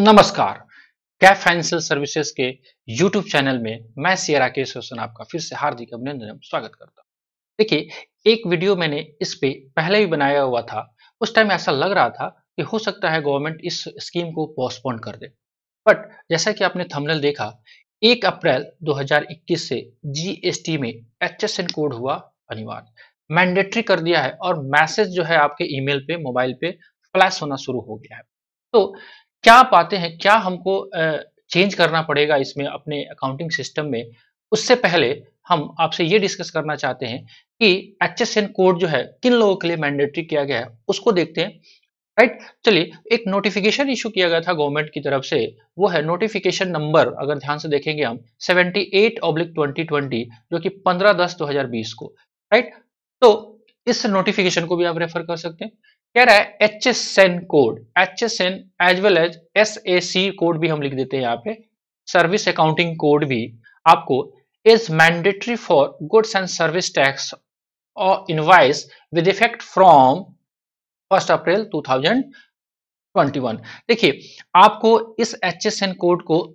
नमस्कार। Cap financial services के YouTube channel में मैं सी राकेश रोशन आपका फिर से हार्दिक अभिनंदन एवं स्वागत करता हूँ। देखिए, एक वीडियो मैंने इस पे पहले भी बनाया हुआ था। उस टाइम ऐसा लग रहा था कि हो सकता है गवर्नमेंट इस स्कीम को पोस्टपोन कर दे, बट जैसा कि आपने थंबनेल देखा, 1 अप्रैल 2021 से जीएसटी में एचएसएन कोड हुआ अनिवार्य, मैंडेटरी कर दिया है और मैसेज जो है आपके ईमेल पे, मोबाइल पे फ्लैश होना शुरू हो गया है। तो क्या बातें हैं, क्या हमको चेंज करना पड़ेगा इसमें अपने अकाउंटिंग सिस्टम में? उससे पहले हम आपसे ये डिस्कस करना चाहते हैं कि एचएसएन कोड जो है किन लोगों के लिए मैंडेटरी किया गया है, उसको देखते हैं। राइट, चलिए, एक नोटिफिकेशन इशू किया गया था गवर्नमेंट की तरफ से। वो है नोटिफिकेशन नंबर, अगर ध्यान से देखेंगे हम, 78/2020, जो कि 15/10/2020 को। राइट, तो इस नोटिफिकेशन को भी आप रेफर कर सकते हैं। कह रहा है HSN code, HSN as well as SAC code भी हम लिख देते हैं यहाँ पे, सर्विस अकाउंटिंग कोड भी आपको is mandatory for goods and service tax और इनवाइस विद इफेक्ट फ्रॉम 1 अप्रैल 2021। देखिए, आपको इस एचएसएन कोड को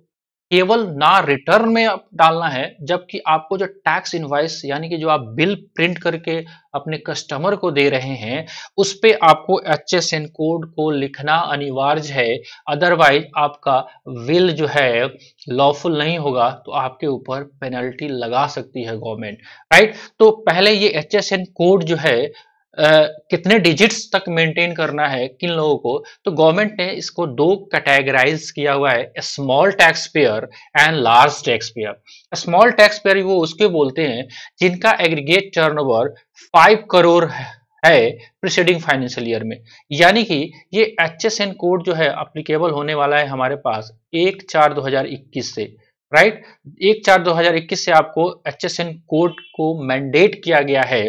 केवल ना रिटर्न में डालना है, जबकि आपको जो टैक्स इनवाइस यानी कि जो आप बिल प्रिंट करके अपने कस्टमर को दे रहे हैं, उस पे आपको एचएसएन कोड को लिखना अनिवार्य है। अदरवाइज आपका बिल जो है लॉफुल नहीं होगा, तो आपके ऊपर पेनल्टी लगा सकती है गवर्नमेंट। राइट, तो पहले ये एचएसएन कोड जो है कितने डिजिट्स तक मेंटेन करना है किन लोगों को, तो गवर्नमेंट ने इसको दो कैटेगराइज किया हुआ है, small tax payer and large tax payer. Small tax payer वो उसके बोलते हैं जिनका एग्रीगेट टर्नओवर 5 करोड़ है प्रीसीडिंग फाइनेंशियल ईयर में। यानी कि ये एचएसएन कोड जो है अप्लीकेबल होने वाला है हमारे पास 1/4/2021 से। राइट, 1/4/2021 से आपको एचएसएन कोड को मैंडेट किया गया है।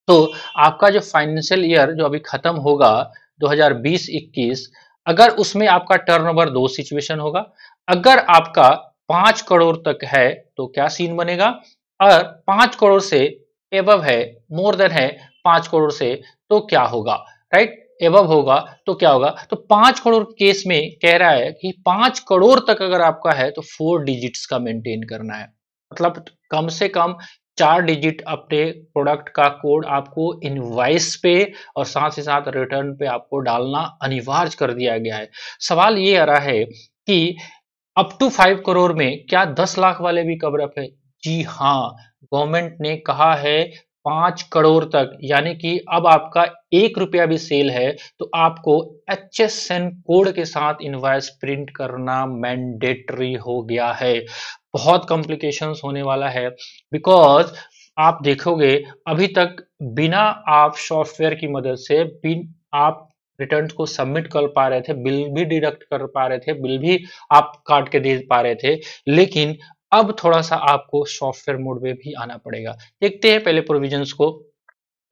तो आपका जो फाइनेंशियल ईयर जो अभी खत्म होगा 2020-21, अगर उसमें आपका टर्नओवर दो सिचुएशन होगा। अगर आपका 5 करोड़ तक है तो क्या सीन बनेगा, और 5 करोड़ से एबव है, मोर देन है 5 करोड़ से, तो क्या होगा। राइट, एबव होगा तो क्या होगा, तो 5 करोड़ केस में कह रहा है कि 5 करोड़ तक अगर आपका है तो 4 डिजिट्स का मेंटेन करना है। मतलब कम से कम 4 डिजिट अपने प्रोडक्ट का कोड आपको इनवाइस पे और साथ ही साथ रिटर्न पे आपको डालना अनिवार्य कर दिया गया है। सवाल ये आ रहा है कि अप टू 5 करोड़ में क्या 10 लाख वाले भी कवर अप है? जी हाँ, गवर्नमेंट ने कहा है 5 करोड़ तक, यानी कि अब आपका 1 रुपया भी सेल है तो आपको एचएसएन कोड के साथ इनवाइस प्रिंट करना मैंडेटरी हो गया है। बहुत कॉम्प्लिकेशंस होने वाला है, बिकॉज आप देखोगे अभी तक बिना आप सॉफ्टवेयर की मदद से आप रिटर्न को सबमिट कर पा रहे थे, बिल भी डिडक्ट कर पा रहे थे, बिल भी आप काट के दे पा रहे थे, लेकिन अब थोड़ा सा आपको सॉफ्टवेयर मोड में भी आना पड़ेगा। देखते हैं पहले प्रोविजंस को।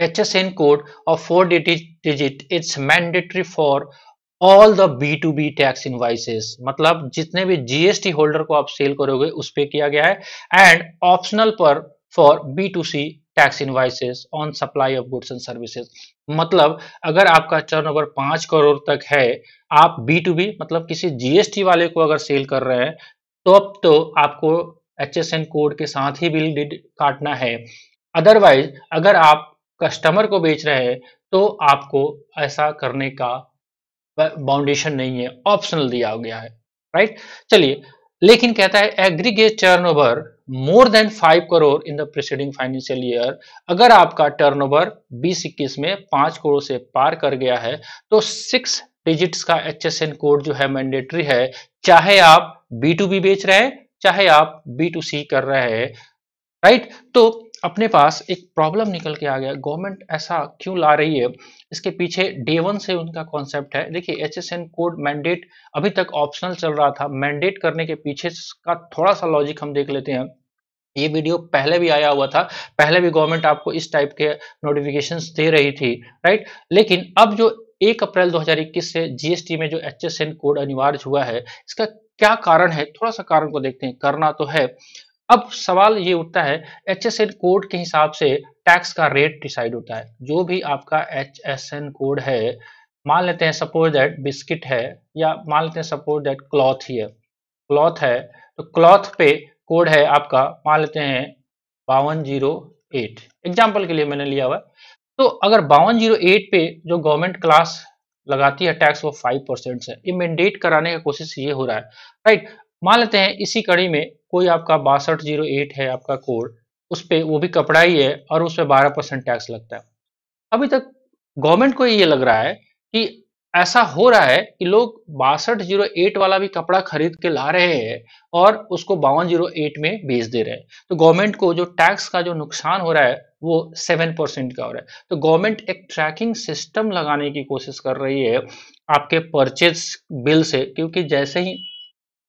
HSN code of 4 digit it's mandatory for all the B2B tax invoices, मतलब जितने भी जीएसटी होल्डर को आप सेल करोगे उस पे किया गया है। एंड ऑप्शनल पर for B2C tax invoices on supply of goods and services. मतलब अगर आपका टर्नओवर 5 करोड़ तक है, आप B2B मतलब किसी जीएसटी वाले को अगर सेल कर रहे हैं, तो अब तो आपको HSN कोड के साथ ही बिल काटना है। अदरवाइज अगर आप कस्टमर को बेच रहे हैं तो आपको ऐसा करने का बाउंडेशन नहीं है, ऑप्शनल दिया गया है। राइट, चलिए, लेकिन कहता है aggregate turnover more than 5 crore in the preceding financial year. अगर आपका टर्नओवर 2021 में 5 करोड़ से पार कर गया है तो 6 डिजिट्स का एचएसएन कोड जो है मैंडेटरी है, चाहे आप B2B बेच रहे हैं चाहे आप B2C कर रहे हैं। राइट, तो अपने पास एक प्रॉब्लम निकल के आ गया, गवर्नमेंट ऐसा क्यों ला रही है, इसके पीछे डे वन से उनका कॉन्सेप्ट है। देखिए, एचएसएन कोड मैंडेट अभी तक ऑप्शनल चल रहा था, मैंडेट करने के पीछे का थोड़ा सा लॉजिक हम देख लेते हैं। ये वीडियो पहले भी आया हुआ था, पहले भी गवर्नमेंट आपको इस टाइप के नोटिफिकेशंस दे रही थी। राइट, लेकिन अब जो 1 अप्रैल 2021 से जीएसटी में जो एचएसएन कोड अनिवार्य हुआ है, इसका क्या कारण है, थोड़ा सा कारण को देखते हैं। करना तो है, अब सवाल ये उठता है, एचएसएन कोड के हिसाब से टैक्स का रेट डिसाइड होता है। जो भी आपका एचएसएन कोड है, मान लेते हैं सपोज दैट बिस्किट है, या मान लेते हैं सपोज दैट क्लॉथ ही है, क्लॉथ है, तो क्लॉथ पे कोड है आपका, मान लेते हैं 5208, एग्जाम्पल के लिए मैंने लिया हुआ। तो अगर 5208 पे जो गवर्नमेंट क्लास लगाती है टैक्स वो 5% है, ये मैंडेट कराने का कोशिश ये हो रहा है, राइट। मान लेते हैं इसी कड़ी में कोई आपका 6208 है आपका कोड, उस पे वो भी कपड़ा ही है और उस पे 12% टैक्स लगता है। अभी तक गवर्नमेंट को ये लग रहा है कि ऐसा हो रहा है कि लोग 6208 वाला भी कपड़ा खरीद के ला रहे हैं और उसको 5208 में बेच दे रहे हैं। तो गवर्नमेंट को जो टैक्स का जो नुकसान हो रहा है वो 7% का हो रहा है। तो गवर्नमेंट एक ट्रैकिंग सिस्टम लगाने की कोशिश कर रही है आपके परचेज बिल से, क्योंकि जैसे ही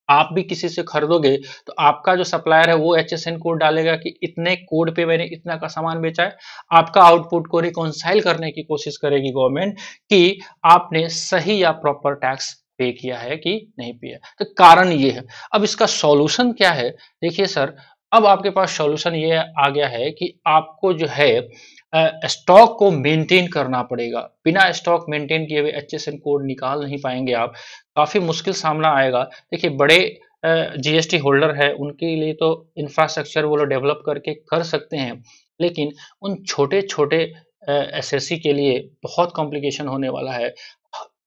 आप भी किसी से खरीदोगे तो आपका जो सप्लायर है वो HSN कोड डालेगा कि इतने कोड पे मैंने इतना का सामान बेचा है। आपका आउटपुट को रिकॉन्साइल करने की कोशिश करेगी गवर्नमेंट कि आपने सही या प्रॉपर टैक्स पे किया है कि नहीं किया। तो कारण ये है। अब इसका सॉल्यूशन क्या है? देखिए सर, अब आपके पास सॉल्यूशन ये आ गया है कि आपको जो है स्टॉक को मेंटेन करना पड़ेगा। बिना स्टॉक मेंटेन किए हुए HSN कोड निकाल नहीं पाएंगे आप, काफी मुश्किल सामना आएगा। देखिए बड़े जीएसटी होल्डर है उनके लिए तो इंफ्रास्ट्रक्चर वो लोग डेवलप करके कर सकते हैं, लेकिन उन छोटे छोटे एसएससी के लिए बहुत कॉम्प्लिकेशन होने वाला है।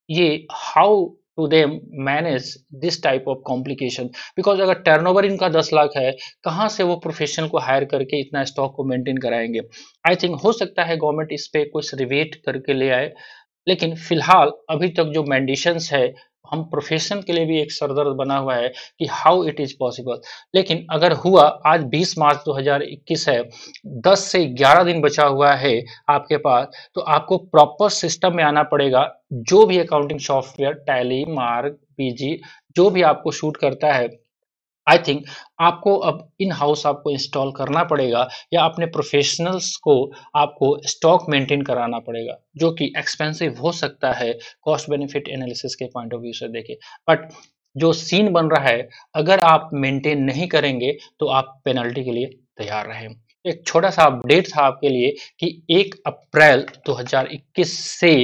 ये how to they manage this type of complication, because अगर टर्नओवर इनका 10 लाख है, कहाँ से वो प्रोफेशनल को हायर करके इतना स्टॉक को मेंटेन कराएंगे। आई थिंक हो सकता है गवर्नमेंट इस पे कुछ रिवेट करके ले आए, लेकिन फिलहाल अभी तक जो मैंडेशंस है, हम प्रोफेशन के लिए भी एक सरदर्द बना हुआ है कि हाउ इट इज पॉसिबल। लेकिन अगर हुआ, आज 20 मार्च 2021 है, 10 से 11 दिन बचा हुआ है आपके पास, तो आपको प्रॉपर सिस्टम में आना पड़ेगा। जो भी accounting software, tally, mark, PG, जो भी आपको शूट करता है, आई थिंक आपको अब इन हाउस आपको इंस्टॉल करना पड़ेगा, या अपने प्रोफेशनल्स को आपको स्टॉक मेंटेन कराना पड़ेगा, जो कि एक्सपेंसिव हो सकता है कॉस्ट बेनिफिट एनालिसिस के पॉइंट ऑफ व्यू से देखें। बट जो सीन बन रहा है, अगर आप मेंटेन नहीं करेंगे तो आप पेनल्टी के लिए तैयार रहें। एक छोटा सा अपडेट था आपके लिए कि 1 अप्रैल 2021 से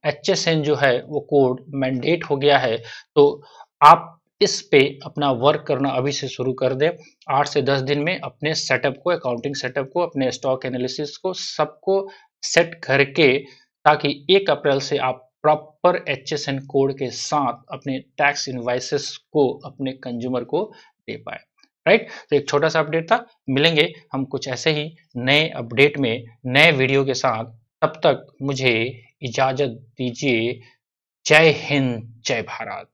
HSN जो है वो कोड मैंडेट हो गया है। तो आप इस पे अपना वर्क करना अभी से शुरू कर दें। 8 से 10 दिन में अपने सेटअप को, अकाउंटिंग सेटअप को, अपने स्टॉक एनालिसिस को, सबको सेट करके, ताकि 1 अप्रैल से आप प्रॉपर HSN कोड के साथ अपने टैक्स इनवाइसेस को अपने कंज्यूमर को दे पाए। राइट, तो एक छोटा सा अपडेट था। मिलेंगे हम कुछ ऐसे ही नए अपडेट में, नए वीडियो के साथ। तब तक मुझे इजाजत दीजिए। जय हिंद, जय भारत।